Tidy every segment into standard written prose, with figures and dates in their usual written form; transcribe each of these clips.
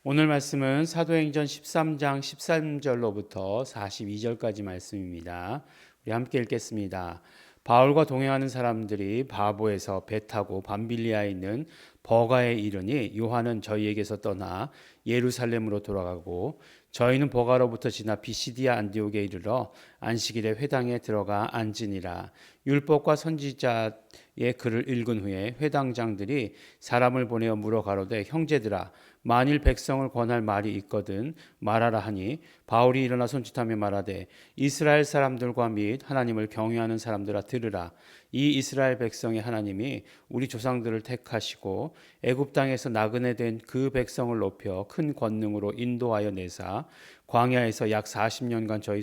오늘 말씀은 사도행전 13장 13절로부터 42절까지 말씀입니다. 우리 함께 읽겠습니다. 바울과 동행하는 사람들이 바보에서 배 타고 밤빌리아에 있는 버가에 이르니 요한은 저희에게서 떠나 예루살렘으로 돌아가고 저희는 버가로부터 지나 비시디아 안디옥에 이르러 안식일에 회당에 들어가 앉으니라. 율법과 선지자의 글을 읽은 후에 회당장들이 사람을 보내어 물어 가로되 형제들아 만일 백성을 권할 말이 있거든 말하라 하니 바울이 일어나 손짓하며 말하되 이스라엘 사람들과 및 하나님을 경외하는 사람들아 들으라. 이 이스라엘 백성의 하나님이 우리 조상들을 택하시고 애굽 땅에서 나그네 된 그 백성을 높여 큰 권능으로 인도하여 내사 광야에서 약 40년간 저희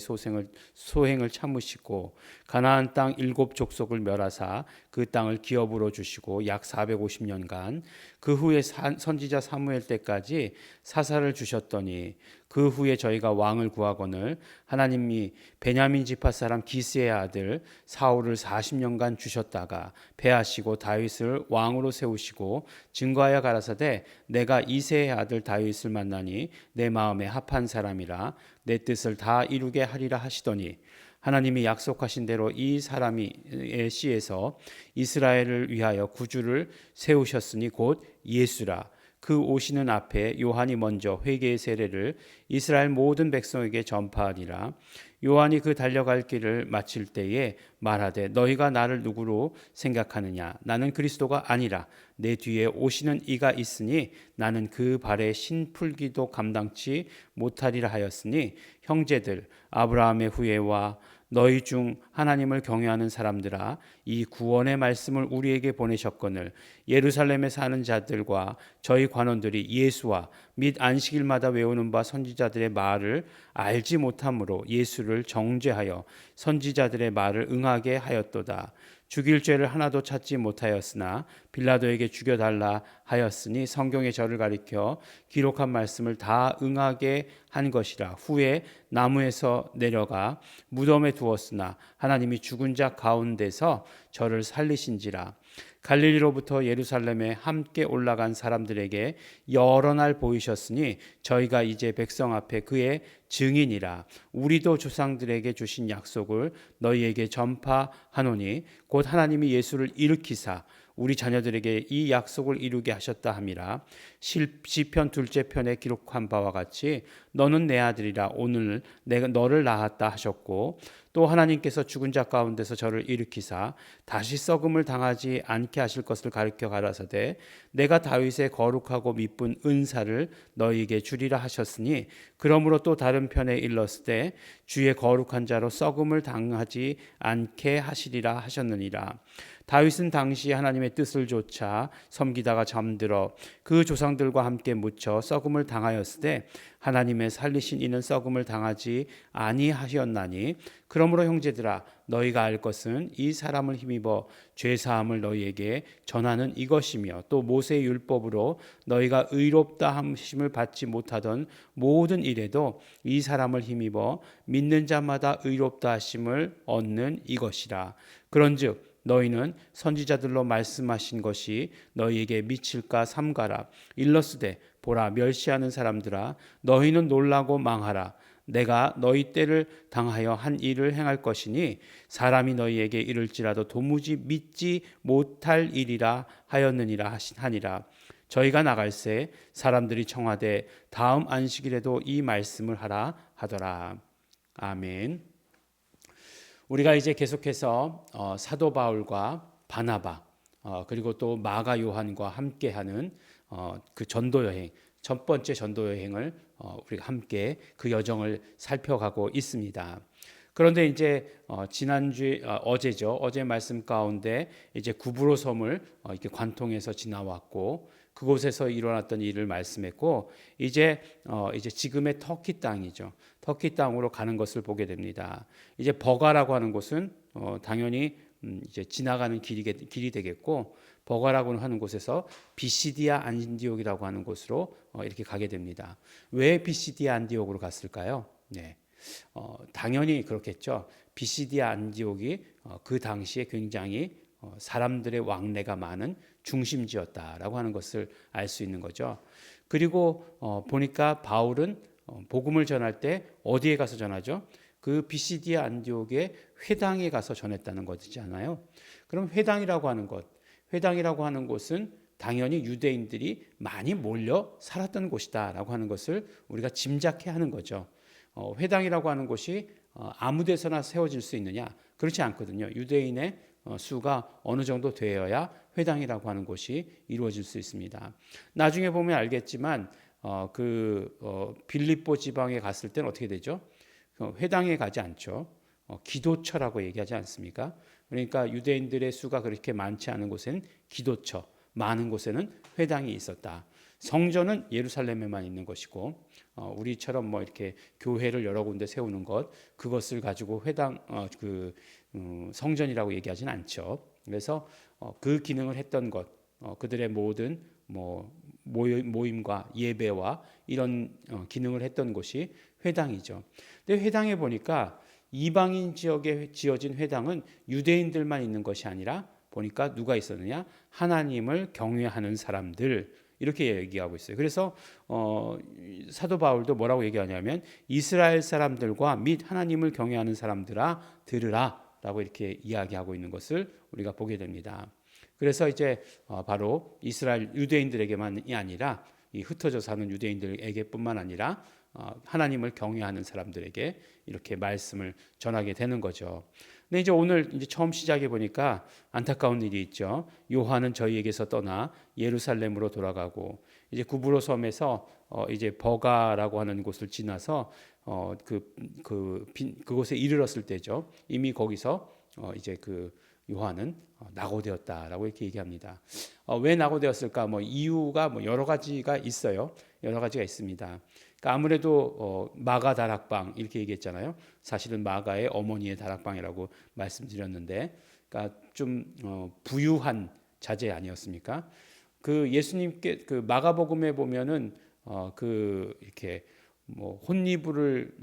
소행을 참으시고 가나안 땅 7족속을 멸하사 그 땅을 기업으로 주시고 약 450년간 그 후에 선지자 사무엘 때까지 사사를 주셨더니 그 후에 저희가 왕을 구하거늘 하나님이 베냐민 지파 사람 기스의 아들 사울을 40년간 주셨다가 패하시고 다윗을 왕으로 세우시고 증거하여 가라사대 내가 이새의 아들 다윗을 만나니 내 마음에 합한 사람이라 내 뜻을 다 이루게 하리라 하시더니 하나님이 약속하신 대로 이 사람의 씨에서 이스라엘을 위하여 구주를 세우셨으니 곧 예수라. 그 오시는 앞에 요한이 먼저 회개의 세례를 이스라엘 모든 백성에게 전파하니라. 요한이 그 달려갈 길을 마칠 때에 말하되 너희가 나를 누구로 생각하느냐 나는 그리스도가 아니라 내 뒤에 오시는 이가 있으니 나는 그 발에 신 풀기도 감당치 못하리라 하였으니 형제들 아브라함의 후예와 너희 중 하나님을 경외하는 사람들아 이 구원의 말씀을 우리에게 보내셨거늘 예루살렘에 사는 자들과 저희 관원들이 예수와 및 안식일마다 외우는 바 선지자들의 말을 알지 못함으로 예수를 정죄하여 선지자들의 말을 응하게 하였도다. 죽일 죄를 하나도 찾지 못하였으나 빌라도에게 죽여달라 하였으니 성경의 저를 가리켜 기록한 말씀을 다 응하게 한 것이라. 후에 나무에서 내려가 무덤에 두었으나 하나님이 죽은 자 가운데서 저를 살리신지라. 갈릴리로부터 예루살렘에 함께 올라간 사람들에게 여러 날 보이셨으니 저희가 이제 백성 앞에 그의 증인이라. 우리도 조상들에게 주신 약속을 너희에게 전파하노니 곧 하나님이 예수를 일으키사 우리 자녀들에게 이 약속을 이루게 하셨다 함이라. 시편 둘째 편에 기록한 바와 같이 너는 내 아들이라 오늘 내가 너를 낳았다 하셨고 또 하나님께서 죽은 자 가운데서 저를 일으키사 다시 썩음을 당하지 않게 하실 것을 가르쳐 가라사대 내가 다윗의 거룩하고 미쁜 은사를 너희에게 주리라 하셨으니 그러므로 또 다른 편에 일렀을 때 주의 거룩한 자로 썩음을 당하지 않게 하시리라 하셨느니라. 다윗은 당시 하나님의 뜻을 조차 섬기다가 잠들어 그 조상들과 함께 묻혀 썩음을 당하였을 때 하나님의 살리신 이는 썩음을 당하지 아니하셨나니 그러므로 형제들아 너희가 알 것은 이 사람을 힘입어 죄 사함을 너희에게 전하는 이것이며 또 모세의 율법으로 너희가 의롭다 함심을 받지 못하던 모든 일에도 이 사람을 힘입어 믿는 자마다 의롭다 하심을 얻는 이것이라. 그런즉 너희는 선지자들로 말씀하신 것이 너희에게 미칠까 삼가라. 일러스되 보라 멸시하는 사람들아 너희는 놀라고 망하라. 내가 너희 때를 당하여 한 일을 행할 것이니 사람이 너희에게 이를지라도 도무지 믿지 못할 일이라 하였느니라 하니라. 저희가 나갈새 사람들이 청하되 다음 안식일에도 이 말씀을 하라 하더라. 아멘. 우리가 이제 계속해서 사도 바울과 바나바 그리고 또 마가 요한과 함께하는 그 전도 여행 첫 번째 전도 여행을 우리가 함께 그 여정을 살펴가고 있습니다. 그런데 이제 지난주 어제죠. 어제 말씀 가운데 이제 구브로 섬을 이렇게 관통해서 지나왔고 그곳에서 일어났던 일을 말씀했고 이제 지금의 터키 땅이죠. 터키 땅으로 가는 것을 보게 됩니다. 이제 버가라고 하는 곳은 당연히 이제 지나가는 길이 되겠고 버가라고 하는 곳에서 비시디아 안디옥이라고 하는 곳으로 이렇게 가게 됩니다. 왜 비시디아 안디옥으로 갔을까요? 네. 당연히 그렇겠죠. 비시디아 안디옥이 그 당시에 굉장히 사람들의 왕래가 많은 중심지였다라고 하는 것을 알 수 있는 거죠. 그리고 보니까 바울은 복음을 전할 때 어디에 가서 전하죠? 그 비시디아 안디옥의 회당에 가서 전했다는 것이잖아요. 그럼 회당이라고 하는 곳은 당연히 유대인들이 많이 몰려 살았던 곳이다라고 하는 것을 우리가 짐작해야 하는 거죠. 회당이라고 하는 곳이 아무 데서나 세워질 수 있느냐? 그렇지 않거든요. 유대인의 수가 어느 정도 되어야 회당이라고 하는 곳이 이루어질 수 있습니다. 나중에 보면 알겠지만 빌립보 지방에 갔을 때는 어떻게 되죠? 회당에 가지 않죠. 기도처라고 얘기하지 않습니까? 그러니까 유대인들의 수가 그렇게 많지 않은 곳에는 기도처, 많은 곳에는 회당이 있었다. 성전은 예루살렘에만 있는 것이고 우리처럼 뭐 이렇게 교회를 여러 군데 세우는 그것을 가지고 회당 성전이라고 얘기하지는 않죠. 그래서 그 기능을 했던 그들의 모든 모임과 예배와 이런 기능을 했던 곳이 회당이죠. 근데 회당에 보니까 이방인 지역에 지어진 회당은 유대인들만 있는 것이 아니라 보니까 누가 있었느냐? 하나님을 경외하는 사람들, 이렇게 얘기하고 있어요. 그래서 사도 바울도 뭐라고 얘기하냐면 이스라엘 사람들과 및 하나님을 경외하는 사람들아 들으라라고 이렇게 이야기하고 있는 것을 우리가 보게 됩니다. 그래서 이제 바로 이스라엘 유대인들에게만이 아니라 이 흩어져 사는 유대인들에게뿐만 아니라 하나님을 경외하는 사람들에게 이렇게 말씀을 전하게 되는 거죠. 근데 이제 오늘 이제 처음 시작해 보니까 안타까운 일이 있죠. 요한은 저희에게서 떠나 예루살렘으로 돌아가고 이제 구브로 섬에서 이제 버가라고 하는 곳을 지나서 그곳에 이르렀을 때죠. 이미 거기서 이제 요한은 낙오되었다라고 이렇게 얘기합니다. 왜 낙오되었을까? 이유가 여러 가지가 있어요. 여러 가지가 있습니다. 그러니까 아무래도 마가 다락방 이렇게 얘기했잖아요. 사실은 마가의 어머니의 다락방이라고 말씀드렸는데, 그러니까 좀 부유한 자제 아니었습니까? 예수님께 마가복음에 보면은 이렇게 혼이불을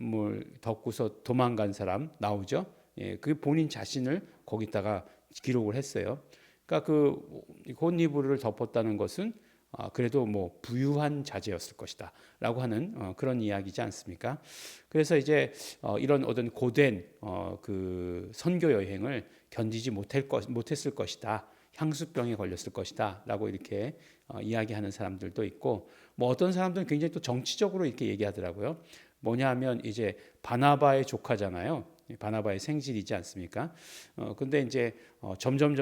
덮고서 도망간 사람 나오죠. 예, 그 본인 자신을 거기다가 기록을 했어요. 그러니까 혼이불을 덮었다는 것은 그래도 부유한 자제였을 것이다라고 하는 그런 이야기지 않습니까? 그래서 이제 이런 어떤 고된 선교 여행을 견디지 못했을 것이다. 향수병에 걸렸을 것이다라고 이렇게 이야기하는 사람들도 있고, 어떤 사람들은 굉장히 또 정치적으로 이렇게 얘기하더라고요. 뭐냐하면 이제 바나바의 조카잖아요. 바나바의 생질이지 않습니까? 근데 이제 점점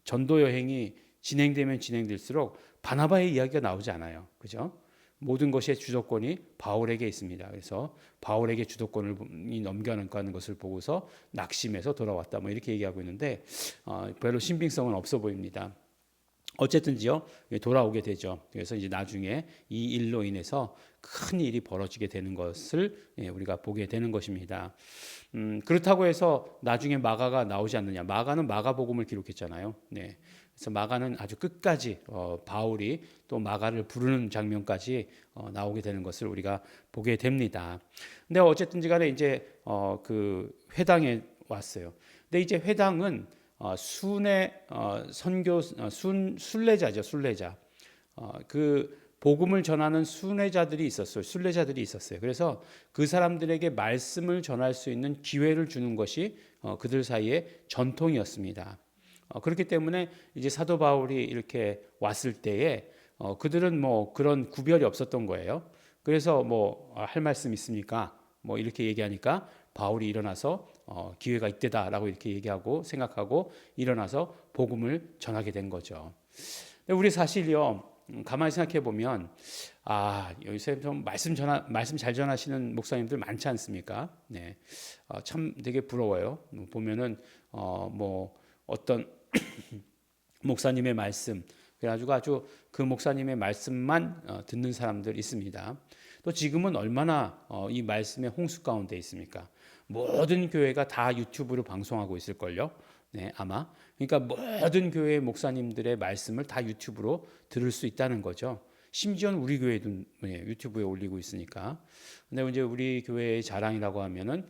전도 여행이 진행되면 진행될수록 바나바의 이야기가 나오지 않아요. 그죠? 모든 것의 주도권이 바울에게 있습니다. 그래서 바울에게 주도권을 넘겨가는 것을 보고서 낙심해서 돌아왔다. 이렇게 얘기하고 있는데 별로 신빙성은 없어 보입니다. 어쨌든지요, 돌아오게 되죠. 그래서 이제 나중에 이 일로 인해서 큰 일이 벌어지게 되는 것을 우리가 보게 되는 것입니다. 그렇다고 해서 나중에 마가가 나오지 않느냐? 마가는 마가복음을 기록했잖아요. 네. 그래서 마가는 아주 끝까지 바울이 또 마가를 부르는 장면까지 나오게 되는 것을 우리가 보게 됩니다. 근데 어쨌든지간에 이제 회당에 왔어요. 근데 이제 회당은 순의 선교 순례자죠, 순례자. 복음을 전하는 순례자들이 있었어요. 그래서 그 사람들에게 말씀을 전할 수 있는 기회를 주는 것이 그들 사이의 전통이었습니다. 그렇기 때문에 이제 사도 바울이 이렇게 왔을 때에 그들은 그런 구별이 없었던 거예요. 그래서 할 말씀 있습니까? 이렇게 얘기하니까 바울이 일어나서 기회가 이때다라고 이렇게 얘기하고 생각하고 일어나서 복음을 전하게 된 거죠. 근데 우리 사실요, 가만히 생각해 보면 여기서 좀 말씀 잘 전하시는 목사님들 많지 않습니까? 네, 참 되게 부러워요. 보면은 어떤 목사님의 말씀, 그래가지고 아주 그 목사님의 말씀만 듣는 사람들 있습니다. 또 지금은 얼마나 이 말씀의 홍수 가운데 있습니까? 모든 교회가 다 유튜브로 방송하고 있을걸요. 네, 아마. 그러니까 모든 교회 목사님들의 말씀을 다 유튜브로 들을 수 있다는 거죠. 심지어는 우리 교회도 유튜브에 올리고 있으니까. 근데 이제 우리 교회의 자랑이라고 하면은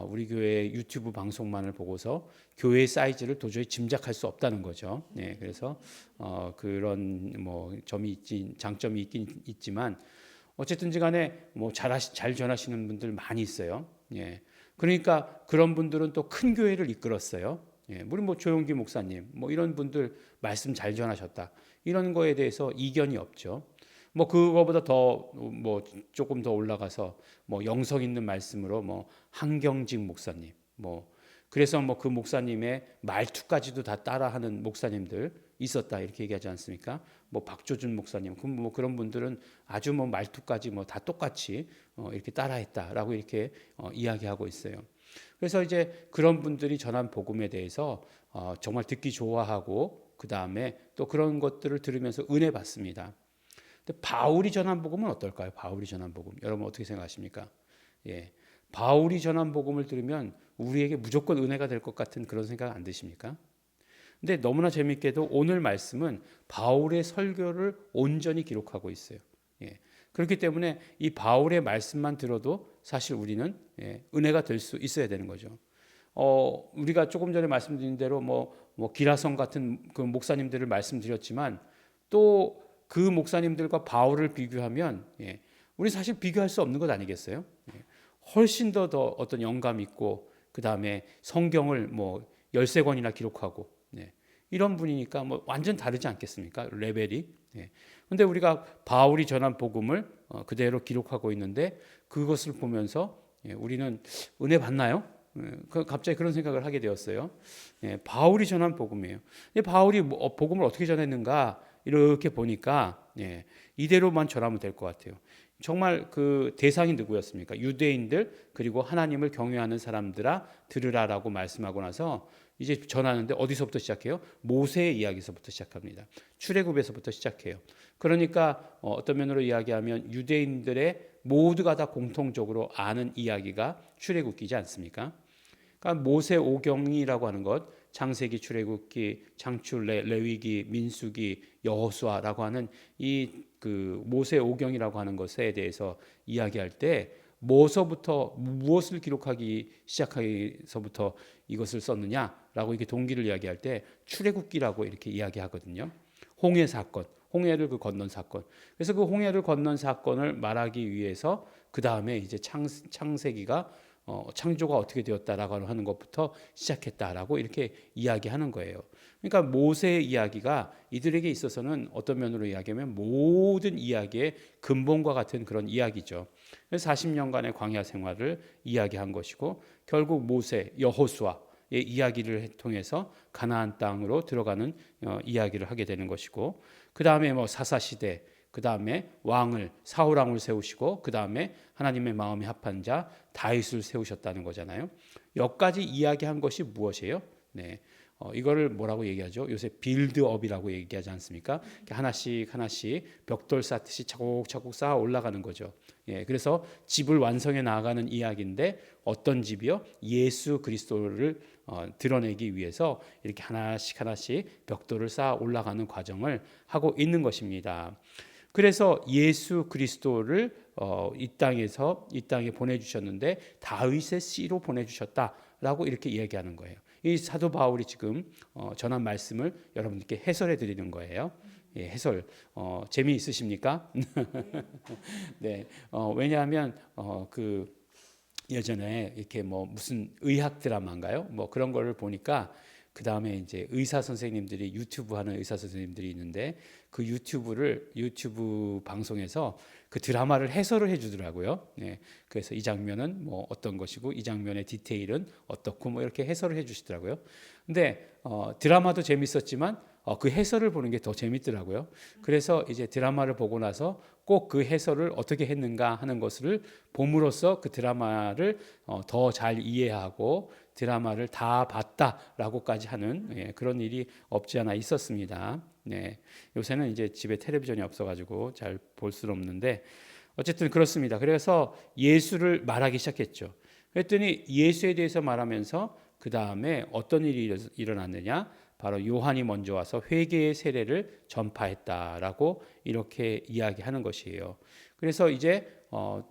우리 교회 유튜브 방송만을 보고서 교회 사이즈를 도저히 짐작할 수 없다는 거죠. 네, 그래서 그런 뭐 장점이 있긴 있지만 어쨌든지 간에 뭐 잘 전하시는 분들 많이 있어요. 예. 그러니까 그런 분들은 또 큰 교회를 이끌었어요. 예. 우리 뭐 조용기 목사님 뭐 이런 분들 말씀 잘 전하셨다. 이런 거에 대해서 이견이 없죠. 뭐 그거보다 더 뭐 조금 더 올라가서 뭐 영성 있는 말씀으로 뭐 한경직 목사님 뭐 그래서 뭐 그 목사님의 말투까지도 다 따라하는 목사님들 있었다 이렇게 얘기하지 않습니까? 뭐 박조준 목사님 뭐 그런 분들은 아주 뭐 말투까지 뭐 다 똑같이 이렇게 따라했다라고 이렇게 이야기하고 있어요. 그래서 이제 그런 분들이 전한 복음에 대해서 정말 듣기 좋아하고 그 다음에 또 그런 것들을 들으면서 은혜 받습니다. 근데 바울이 전한 복음은 어떨까요? 바울이 전한 복음 여러분 어떻게 생각하십니까? 예, 바울이 전한 복음을 들으면 우리에게 무조건 은혜가 될 것 같은 그런 생각 안 드십니까? 근데 너무나 재밌게도 오늘 말씀은 바울의 설교를 온전히 기록하고 있어요. 예. 그렇기 때문에 이 바울의 말씀만 들어도 사실 우리는 은혜가 될 수 있어야 되는 거죠. 우리가 조금 전에 말씀드린 대로 뭐 기라성 같은 그 목사님들을 말씀드렸지만 또 그 목사님들과 바울을 비교하면 우리 사실 비교할 수 없는 것 아니겠어요? 훨씬 더 어떤 영감 있고 그 다음에 성경을 뭐 13권이나 기록하고 이런 분이니까 뭐 완전 다르지 않겠습니까? 레벨이. 그런데 우리가 바울이 전한 복음을 그대로 기록하고 있는데 그것을 보면서 우리는 은혜 받나요? 갑자기 그런 생각을 하게 되었어요. 바울이 전한 복음이에요. 바울이 복음을 어떻게 전했는가 이렇게 보니까 이대로만 전하면 될 것 같아요. 정말 그 대상이 누구였습니까? 유대인들 그리고 하나님을 경외하는 사람들아 들으라라고 말씀하고 나서 이제 전하는데 어디서부터 시작해요? 모세의 이야기서부터 시작합니다. 출애굽에서부터 시작해요. 그러니까 어떤 면으로 이야기하면 유대인들의 모두가 다 공통적으로 아는 이야기가 출애굽기지 않습니까? 그러니까 모세 오경이라고 하는 것 창세기, 출애굽기, 창출, 레위기, 민수기, 여호수아라고 하는 이 그 모세 오경이라고 하는 것에 대해서 이야기할 때 뭐서부터 무엇을 기록하기 시작하기서부터 이것을 썼느냐라고 이렇게 동기를 이야기할 때 출애굽기라고 이렇게 이야기하거든요. 홍해 사건, 홍해를 그 건넌 사건. 그래서 그 홍해를 건넌 사건을 말하기 위해서 그 다음에 이제 창세기가 창조가 어떻게 되었다라고 하는 것부터 시작했다라고 이렇게 이야기하는 거예요. 그러니까 모세의 이야기가 이들에게 있어서는 어떤 면으로 이야기하면 모든 이야기의 근본과 같은 그런 이야기죠. 40년간의 광야 생활을 이야기한 것이고 결국 모세, 여호수아의 이야기를 통해서 가나안 땅으로 들어가는 이야기를 하게 되는 것이고 그 다음에 뭐 사사시대 그 다음에 사울 왕을 세우시고 그 다음에 하나님의 마음에 합한 자 다윗을 세우셨다는 거잖아요. 여기까지 이야기한 것이 무엇이에요? 이거를 뭐라고 얘기하죠? 요새 빌드업이라고 얘기하지 않습니까? 하나씩 벽돌 쌓듯이 차곡차곡 쌓아 올라가는 거죠. 그래서 집을 완성해 나가는 이야기인데 어떤 집이요? 예수 그리스도를 드러내기 위해서 이렇게 하나씩 벽돌을 쌓아 올라가는 과정을 하고 있는 것입니다. 그래서 예수 그리스도를 이 땅에 보내주셨는데 다윗의 씨로 보내주셨다라고 이렇게 이야기하는 거예요. 이 사도 바울이 지금 전한 말씀을 여러분들께 해설해 드리는 거예요. 해설 재미있으십니까? 네, 왜냐하면 그 예전에 이렇게 뭐 무슨 의학 드라마인가요? 뭐 그런 거를 보니까 그 다음에 이제 의사 선생님들이 유튜브 하는 의사 선생님들이 있는데 그 유튜브 방송에서 그 드라마를 해설을 해주더라고요. 그래서 이 장면은 뭐 어떤 것이고 이 장면의 디테일은 어떻고 뭐 이렇게 해설을 해주시더라고요. 근데 드라마도 재밌었지만 그 해설을 보는 게 더 재밌더라고요. 그래서 이제 드라마를 보고 나서 꼭 그 해설을 어떻게 했는가 하는 것을 봄으로써 그 드라마를 더 잘 이해하고 드라마를 다 봤다라고까지 하는 그런 일이 없지 않아 있었습니다. 요새는 이제 집에 텔레비전이 없어가지고 잘 볼 수는 없는데 어쨌든 그렇습니다. 그래서 예수를 말하기 시작했죠. 그랬더니 예수에 대해서 말하면서 그 다음에 어떤 일이 일어났느냐? 바로 요한이 먼저 와서 회개의 세례를 전파했다라고 이렇게 이야기하는 것이에요. 그래서 이제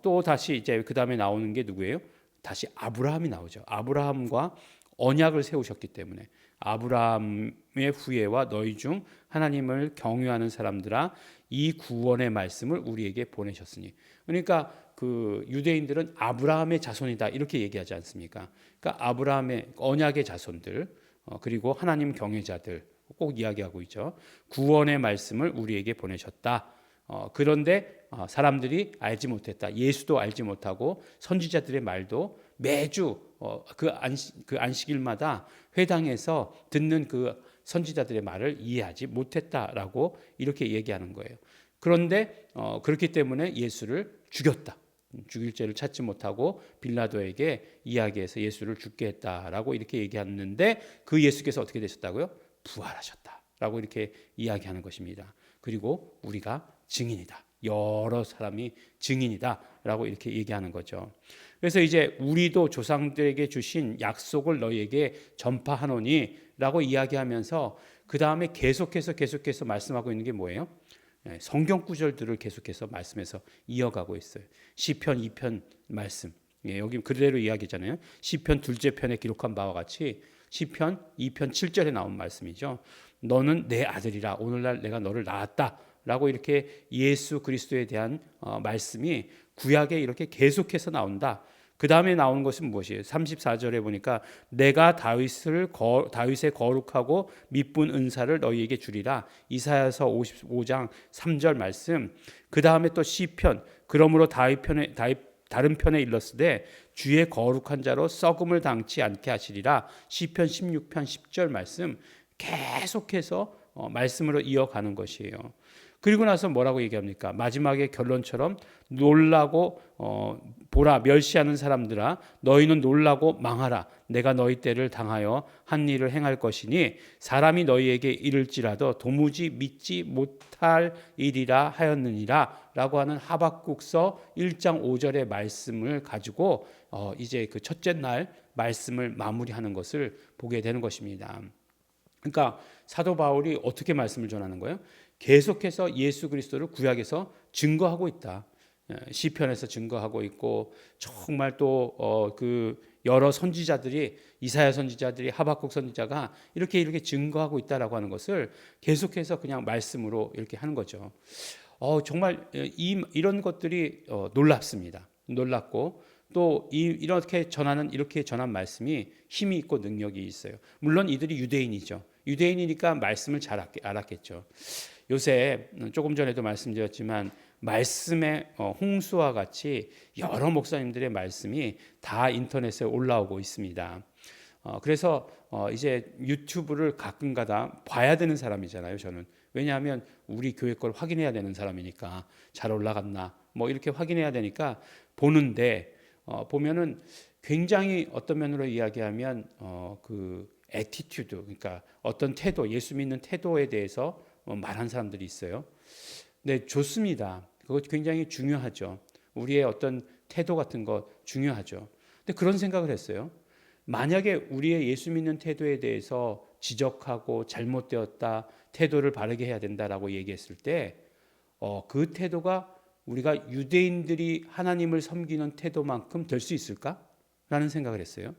또 다시 이제 그 다음에 나오는 게 누구예요? 다시 아브라함이 나오죠. 아브라함과 언약을 세우셨기 때문에 아브라함의 후예와 너희 중 하나님을 경외하는 사람들아 이 구원의 말씀을 우리에게 보내셨으니. 그러니까 그 유대인들은 아브라함의 자손이다 이렇게 얘기하지 않습니까? 그러니까 아브라함의 언약의 자손들 그리고 하나님 경외자들 꼭 이야기하고 있죠. 구원의 말씀을 우리에게 보내셨다. 그런데 사람들이 알지 못했다. 예수도 알지 못하고 선지자들의 말도 매주 그 안식일마다 회당에서 듣는 그 선지자들의 말을 이해하지 못했다라고 이렇게 얘기하는 거예요. 그런데 그렇기 때문에 예수를 죽였다. 죽일 죄를 찾지 못하고 빌라도에게 이야기해서 예수를 죽게 했다라고 이렇게 얘기했는데 그 예수께서 어떻게 되셨다고요? 부활하셨다라고 이렇게 이야기하는 것입니다. 그리고 우리가 증인이다. 여러 사람이 증인이다라고 이렇게 얘기하는 거죠. 그래서 이제 우리도 조상들에게 주신 약속을 너희에게 전파하노니라고 이야기하면서 그 다음에 계속해서 말씀하고 있는 게 뭐예요? 성경 구절들을 계속해서 말씀해서 이어가고 있어요. 시편 2편 말씀. 여기 그대로 이야기잖아요. 시편 둘째 편에 기록한 바와 같이 시편 2편 7절에 나온 말씀이죠. 너는 내 아들이라 오늘날 내가 너를 낳았다. 라고 이렇게 예수 그리스도에 대한 말씀이 구약에 이렇게 계속해서 나온다. 그 다음에 나오는 것은 무엇이에요? 34절에 보니까 내가 다윗의 거룩하고 미쁜 은사를 너희에게 주리라. 이사야서 55장 3절 말씀. 그 다음에 또 시편 그러므로 다른 편에 일렀으되 주의 거룩한 자로 썩음을 당치 않게 하시리라. 시편 16편 10절 말씀. 계속해서 말씀으로 이어가는 것이에요. 그리고 나서 뭐라고 얘기합니까? 마지막에 결론처럼 놀라고 보라 멸시하는 사람들아 너희는 놀라고 망하라. 내가 너희 때를 당하여 한 일을 행할 것이니 사람이 너희에게 이를지라도 도무지 믿지 못할 일이라 하였느니라 라고 하는 하박국서 1장 5절의 말씀을 가지고 이제 그 첫째 날 말씀을 마무리하는 것을 보게 되는 것입니다. 그러니까 사도 바울이 어떻게 말씀을 전하는 거예요? 계속해서 예수 그리스도를 구약에서 증거하고 있다. 시편에서 증거하고 있고 정말 또 그 여러 선지자들이 이사야 선지자들이 하박국 선지자가 이렇게 증거하고 있다라고 하는 것을 계속해서 그냥 말씀으로 이렇게 하는 거죠. 정말 이런 것들이 놀랍습니다. 놀랍고 또 이렇게 전한 말씀이 힘이 있고 능력이 있어요. 물론 이들이 유대인이죠. 유대인이니까 말씀을 잘 알았겠죠. 요새 조금 전에도 말씀드렸지만 말씀의 홍수와 같이 여러 목사님들의 말씀이 다 인터넷에 올라오고 있습니다. 그래서 이제 유튜브를 가끔가다 봐야 되는 사람이잖아요. 저는 왜냐하면 우리 교회 걸 확인해야 되는 사람이니까 잘 올라갔나 뭐 이렇게 확인해야 되니까 보는데 보면은 굉장히 어떤 면으로 이야기하면 그 애티튜드 그러니까 어떤 태도 예수 믿는 태도에 대해서 말한 사람들이 있어요. 네, 좋습니다. 그것 굉장히 중요하죠. 우리의 어떤 태도 같은 것 중요하죠. 근데 그런 생각을 했어요. 만약에 우리의 예수 믿는 태도에 대해서 지적하고 잘못되었다, 태도를 바르게 해야 된다라고 얘기했을 때, 그 태도가 우리가 유대인들이 하나님을 섬기는 태도만큼 될 수 있을까? 라는 생각을 했어요.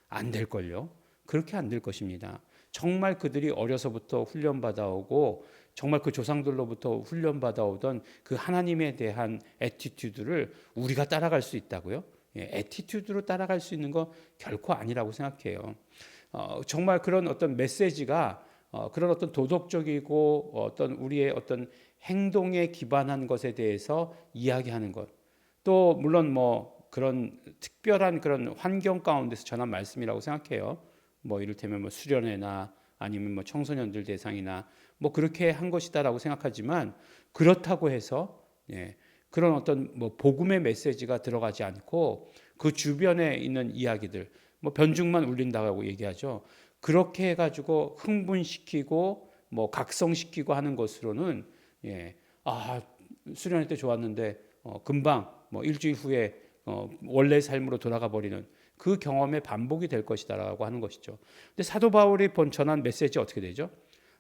안 될걸요. 그렇게 안 될 것입니다. 정말 그들이 어려서부터 훈련받아오고 정말 그 조상들로부터 훈련받아오던 그 하나님에 대한 애티튜드를 우리가 따라갈 수 있다고요? 애티튜드로 따라갈 수 있는 거 결코 아니라고 생각해요. 정말 그런 어떤 메시지가 그런 어떤 도덕적이고 어떤 우리의 어떤 행동에 기반한 것에 대해서 이야기하는 것. 또 물론 뭐 그런 특별한 그런 환경 가운데서 전한 말씀이라고 생각해요. 뭐 이를테면 뭐 수련회나 아니면 뭐 청소년들 대상이나 뭐 그렇게 한 것이다라고 생각하지만 그렇다고 해서 그런 어떤 뭐 복음의 메시지가 들어가지 않고 그 주변에 있는 이야기들 뭐 변죽만 울린다고 얘기하죠. 그렇게 해가지고 흥분시키고 뭐 각성시키고 하는 것으로는 수련회 때 좋았는데 금방 뭐 일주일 후에 원래 삶으로 돌아가 버리는 그 경험의 반복이 될 것이다라고 하는 것이죠. 근데 사도 바울이 전한 메시지 어떻게 되죠?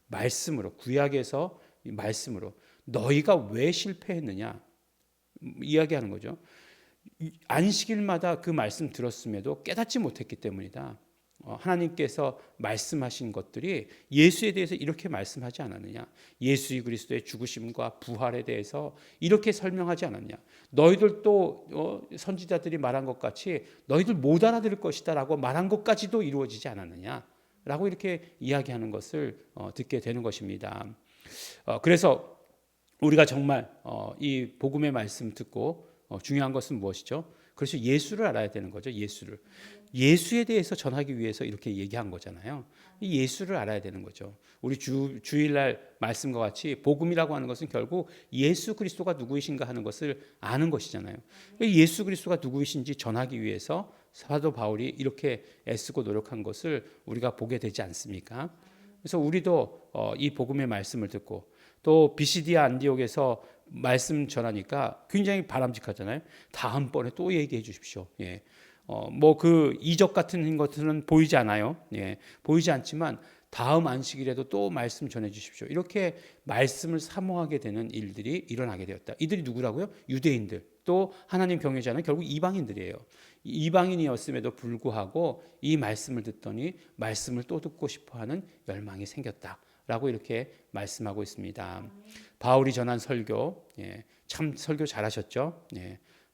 말씀으로, 구약에서 말씀으로 너희가 왜 실패했느냐 이야기하는 거죠. 안식일마다 그 말씀 들었음에도 깨닫지 못했기 때문이다. 하나님께서 말씀하신 것들이 예수에 대해서 이렇게 말씀하지 않았느냐? 예수 그리스도의 죽으심과 부활에 대해서 이렇게 설명하지 않았냐? 너희들도 선지자들이 말한 것 같이 너희들 못 알아들을 것이다라고 말한 것까지도 이루어지지 않았느냐? 라고 이렇게 이야기하는 것을 듣게 되는 것입니다. 그래서 우리가 정말 이 복음의 말씀 듣고 중요한 것은 무엇이죠? 그래서 예수를 알아야 되는 거죠. 예수에 대해서 전하기 위해서 이렇게 얘기한 거잖아요. 이 예수를 알아야 되는 거죠. 우리 주일날 말씀과 같이 복음이라고 하는 것은 결국 예수 그리스도가 누구이신가 하는 것을 아는 것이잖아요. 예수 그리스도가 누구이신지 전하기 위해서 사도 바울이 이렇게 애쓰고 노력한 것을 우리가 보게 되지 않습니까? 그래서 우리도 이 복음의 말씀을 듣고 또 비시디아 안디옥에서 말씀 전하니까 굉장히 바람직하잖아요. 다음번에 또 얘기해 주십시오. 예. 뭐 그 이적 같은 것들은 보이지 않아요. 예. 보이지 않지만 다음 안식일에도 또 말씀 전해 주십시오. 이렇게 말씀을 사모하게 되는 일들이 일어나게 되었다. 이들이 누구라고요? 유대인들. 또 하나님 경외자는 결국 이방인들이에요. 이방인이었음에도 불구하고 이 말씀을 듣더니 말씀을 또 듣고 싶어하는 열망이 생겼다. 라고 이렇게 말씀하고 있습니다. 바울이 전한 설교, 참 설교 잘하셨죠.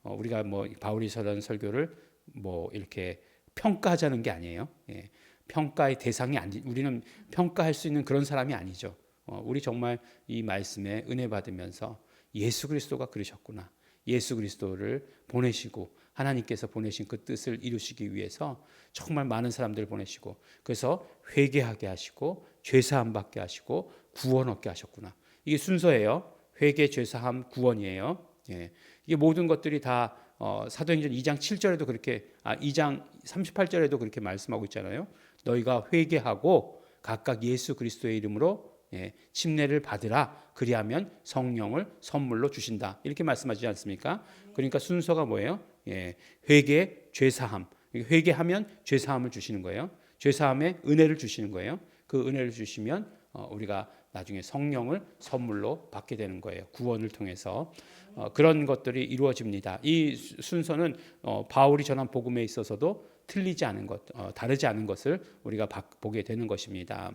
우리가 뭐 바울이 전한 설교를 뭐 이렇게 평가하자는 게 아니에요. 평가의 대상이 아니, 우리는 평가할 수 있는 그런 사람이 아니죠. 우리 정말 이 말씀에 은혜 받으면서 예수 그리스도가 그러셨구나. 예수 그리스도를 보내시고 하나님께서 보내신 그 뜻을 이루시기 위해서 정말 많은 사람들을 보내시고 그래서 회개하게 하시고 죄사함 받게 하시고 구원 얻게 하셨구나. 이게 순서예요. 회개, 죄사함, 구원이에요. 이게 모든 것들이 다 사도행전 2장 7절에도 그렇게 2장 38절에도 그렇게 말씀하고 있잖아요. 너희가 회개하고 각각 예수 그리스도의 이름으로 침례를 받으라. 그리하면 성령을 선물로 주신다. 이렇게 말씀하지 않습니까? 그러니까 순서가 뭐예요? 회개, 죄사함. 회개하면 죄사함을 주시는 거예요. 죄사함에 은혜를 주시는 거예요. 그 은혜를 주시면 우리가 나중에 성령을 선물로 받게 되는 거예요. 구원을 통해서 그런 것들이 이루어집니다. 이 순서는 바울이 전한 복음에 있어서도 틀리지 않은 것, 다르지 않은 것을 우리가 보게 되는 것입니다.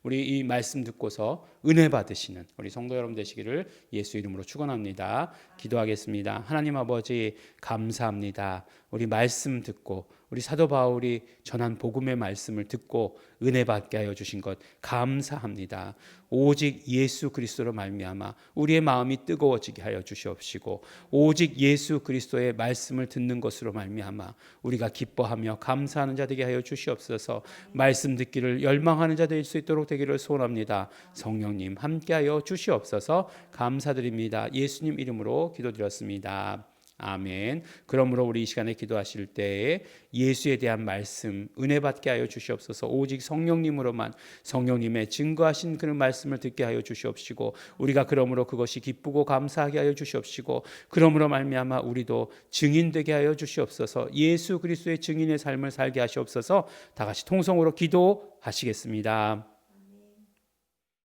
우리 이 말씀 듣고서 은혜 받으시는 우리 성도 여러분 되시기를 예수 이름으로 축원합니다. 기도하겠습니다. 하나님 아버지 감사합니다. 우리 말씀 듣고 우리 사도 바울이 전한 복음의 말씀을 듣고 은혜 받게 하여 주신 것 감사합니다. 오직 예수 그리스도로 말미암아 우리의 마음이 뜨거워지게 하여 주시옵시고 오직 예수 그리스도의 말씀을 듣는 것으로 말미암아 우리가 기뻐하며 감사하는 자 되게 하여 주시옵소서. 말씀 듣기를 열망하는 자 될 수 있도록 되기를 소원합니다. 성령님 함께하여 주시옵소서. 감사드립니다. 예수님 이름으로 기도드렸습니다. 아멘. 그러므로 우리 이 시간에 기도하실 때에 예수에 대한 말씀 은혜 받게 하여 주시옵소서. 오직 성령님으로만 성령님의 증거하신 그런 말씀을 듣게 하여 주시옵시고 우리가 그러므로 그것이 기쁘고 감사하게 하여 주시옵시고 그러므로 말미암아 우리도 증인되게 하여 주시옵소서. 예수 그리스도의 증인의 삶을 살게 하시옵소서. 다 같이 통성으로 기도하시겠습니다.